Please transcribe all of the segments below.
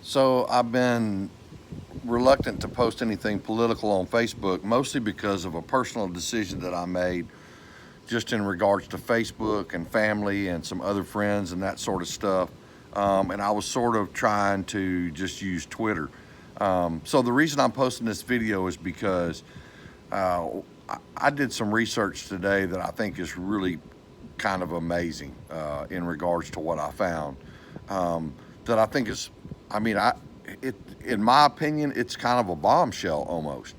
So I've been reluctant to post anything political on Facebook, mostly because of a personal decision that I made just in regards to Facebook and family and some other friends and that sort of stuff. And I was sort of trying to just use Twitter. So the reason I'm posting this video is because uh, I did some research today that I think is really kind of amazing in regards to what I found. That I think is, I mean, I it in my opinion, it's kind of a bombshell almost.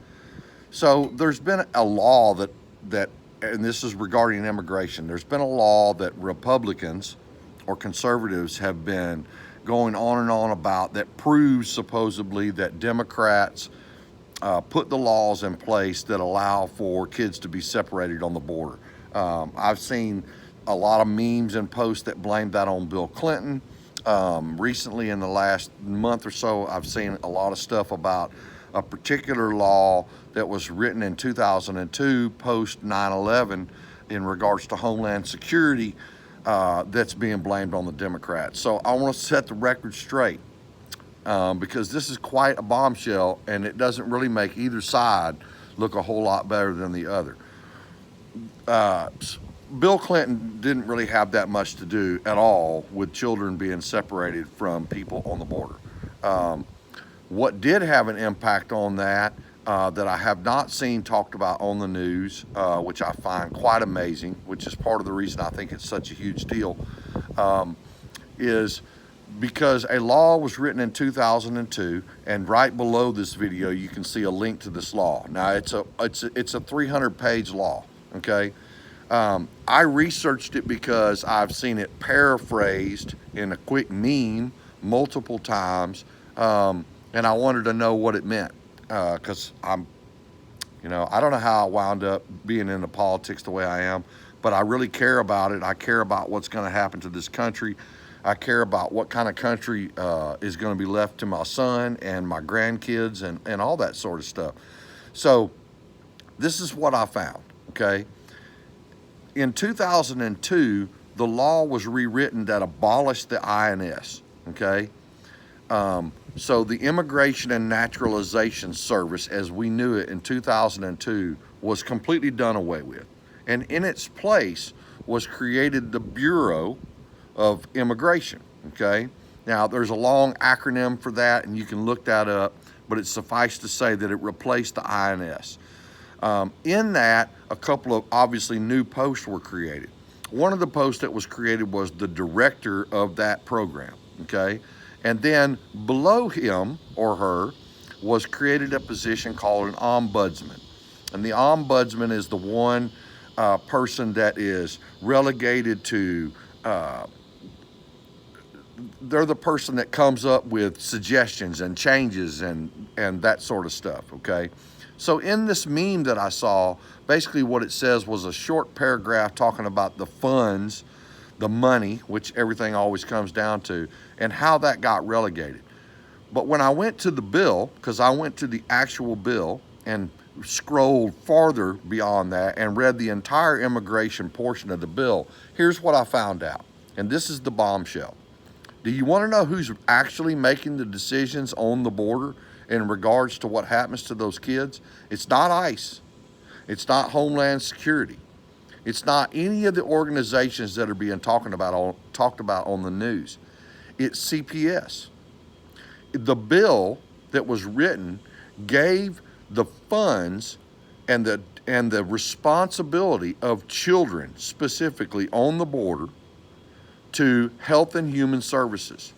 So there's been a law that, and this is regarding immigration. There's been a law that Republicans or conservatives have been going on and on about that proves supposedly that Democrats put the laws in place that allow for kids to be separated on the border. I've seen a lot of memes and posts that blame that on Bill Clinton. Recently, in the last month or so, I've seen a lot of stuff about a particular law that was written in 2002, post 9/11, in regards to Homeland Security, that's being blamed on the Democrats. So I want to set the record straight because this is quite a bombshell and it doesn't really make either side look a whole lot better than the other. Uh, Bill Clinton didn't really have that much to do at all with children being separated from people on the border. Um, what did have an impact on that, that I have not seen talked about on the news, which I find quite amazing, which is part of the reason I think it's such a huge deal, um, is because a law was written in 2002, and right below this video you can see a link to this law. Now it's a 300-page law. Okay, I researched it because I've seen it paraphrased in a quick meme multiple times, and I wanted to know what it meant because I don't know how I wound up being into politics the way I am, but I really care about it. I care about what's going to happen to this country. I care about what kind of country is going to be left to my son and my grandkids and all that sort of stuff. So this is what I found, okay? In 2002, the law was rewritten that abolished the INS, okay? So the Immigration and Naturalization Service, as we knew it in 2002, was completely done away with. And in its place was created the Bureau of Immigration, okay? Now, there's a long acronym for that, and you can look that up, but it's suffice to say that it replaced the INS. In that, a couple of obviously new posts were created. One of the posts that was created was the director of that program, okay? And then below him or her was created a position called an ombudsman. And the ombudsman is the one person that is relegated to, they're the person that comes up with suggestions and changes and that sort of stuff, okay? So in this meme that I saw, basically what it says was a short paragraph talking about the funds, the money, which everything always comes down to, and how that got relegated. But when I went to the bill, because I went to the actual bill and scrolled farther beyond that and read the entire immigration portion of the bill, here's what I found out. And this is the bombshell. Do you want to know who's actually making the decisions on the border in regards to what happens to those kids? It's not ICE. It's not Homeland Security. It's not any of the organizations that are being talked about on the news. It's CPS. The bill that was written gave the funds and the responsibility of children specifically on the border to Health and Human Services,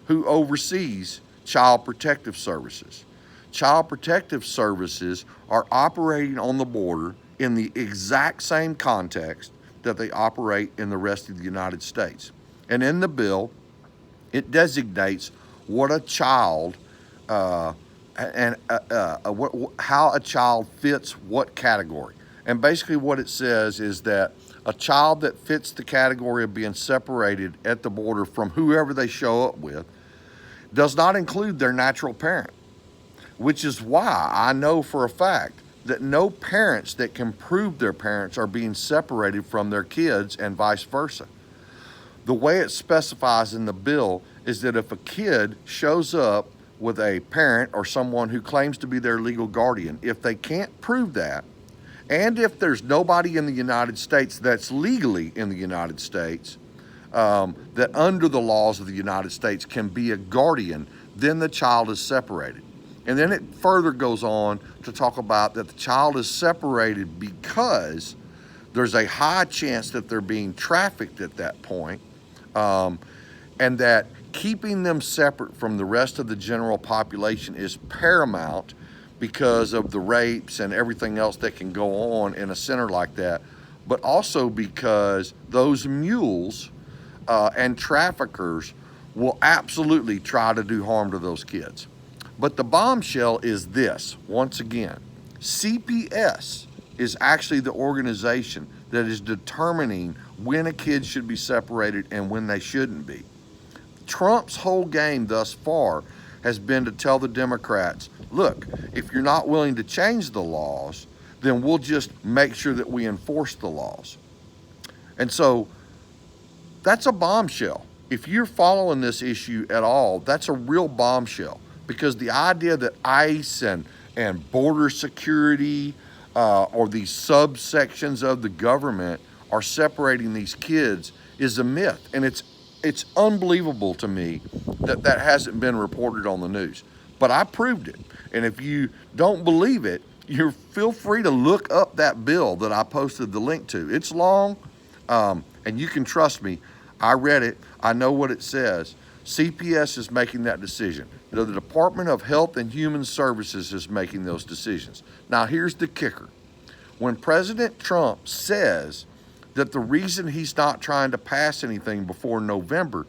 who oversees Child Protective Services. Child Protective Services are operating on the border in the exact same context that they operate in the rest of the United States. And in the bill, it designates what a child and how a child fits what category. And basically what it says is that a child that fits the category of being separated at the border from whoever they show up with does not include their natural parent, which is why I know for a fact that no parents that can prove their parents are being separated from their kids and vice versa. The way it specifies in the bill is that if a kid shows up with a parent or someone who claims to be their legal guardian, if they can't prove that, and if there's nobody in the United States that's legally in the United States, that under the laws of the United States can be a guardian, then the child is separated. And then it further goes on to talk about that the child is separated because there's a high chance that they're being trafficked at that point, and that keeping them separate from the rest of the general population is paramount because of the rapes and everything else that can go on in a center like that, but also because those mules and traffickers will absolutely try to do harm to those kids. But the bombshell is this, once again, CPS is actually the organization that is determining when a kid should be separated and when they shouldn't be. Trump's whole game thus far has been to tell the Democrats, look, if you're not willing to change the laws, then we'll just make sure that we enforce the laws. And so that's a bombshell. If you're following this issue at all, that's a real bombshell, because the idea that ICE and border security or these subsections of the government are separating these kids is a myth. And it's unbelievable to me that that hasn't been reported on the news. But I proved it. And if you don't believe it, you feel free to look up that bill that I posted the link to. It's long, and you can trust me. I read it. I know what it says. CPS is making that decision. The Department of Health and Human Services is making those decisions. Now, here's the kicker. When President Trump says that the reason he's not trying to pass anything before November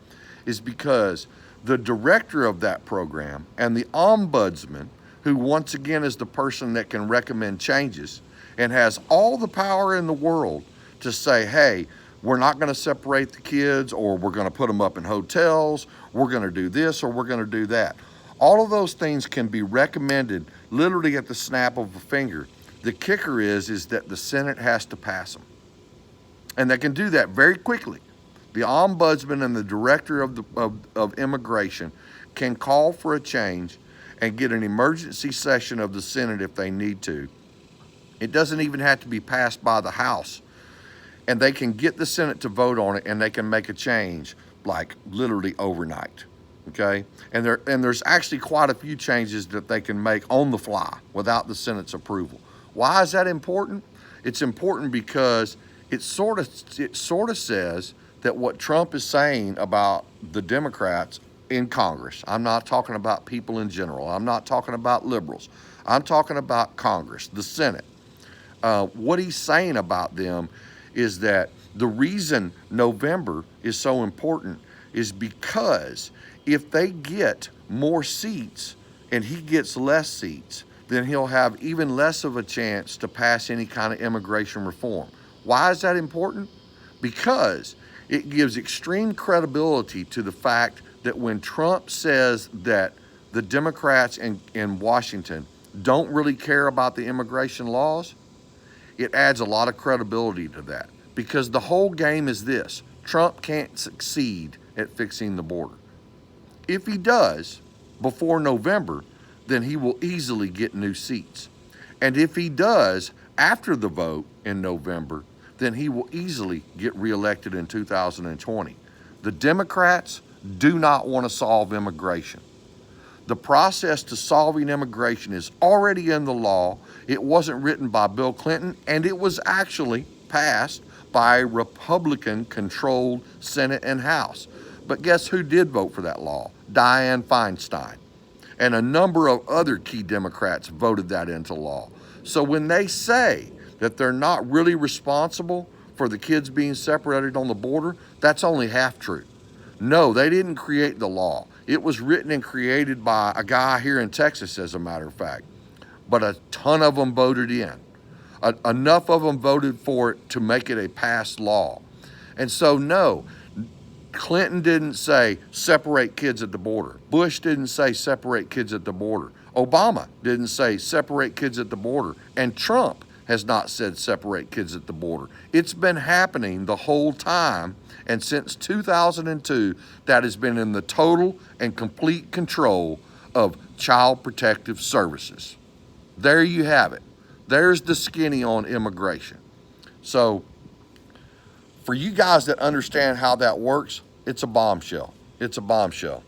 is because the director of that program and the ombudsman, who once again is the person that can recommend changes and has all the power in the world to say, hey, we're not going to separate the kids, or we're going to put them up in hotels, we're going to do this, or we're going to do that. All of those things can be recommended literally at the snap of a finger. The kicker is that the Senate has to pass them. And they can do that very quickly. The ombudsman and the director of immigration can call for a change and get an emergency session of the Senate if they need to. It doesn't even have to be passed by the House. And they can get the Senate to vote on it, and they can make a change like literally overnight, okay? And there's actually quite a few changes that they can make on the fly without the Senate's approval. Why is that important? It's important because it sort of says that what Trump is saying about the Democrats in Congress, I'm not talking about people in general, I'm not talking about liberals, I'm talking about Congress, the Senate. What he's saying about them is that the reason November is so important is because if they get more seats and he gets less seats, then he'll have even less of a chance to pass any kind of immigration reform. Why is that important? Because it gives extreme credibility to the fact that when Trump says that the Democrats in Washington don't really care about the immigration laws, it adds a lot of credibility to that, because the whole game is this: Trump can't succeed at fixing the border. If he does before November, then he will easily get new seats. And if he does after the vote in November, then he will easily get reelected in 2020. The Democrats do not want to solve immigration. The process to solving immigration is already in the law. It wasn't written by Bill Clinton, and it was actually passed by a Republican-controlled Senate and House. But guess who did vote for that law? Dianne Feinstein. And a number of other key Democrats voted that into law. So when they say that they're not really responsible for the kids being separated on the border, that's only half true. No, they didn't create the law. It was written and created by a guy here in Texas, as a matter of fact. But a ton of them voted in. Enough of them voted for it to make it a passed law. And so, no, Clinton didn't say separate kids at the border. Bush didn't say separate kids at the border. Obama didn't say separate kids at the border. And Trump has not said separate kids at the border. It's been happening the whole time, and since 2002, that has been in the total and complete control of Child Protective Services. There you have it. There's the skinny on immigration. So for you guys that understand how that works, it's a bombshell. It's a bombshell.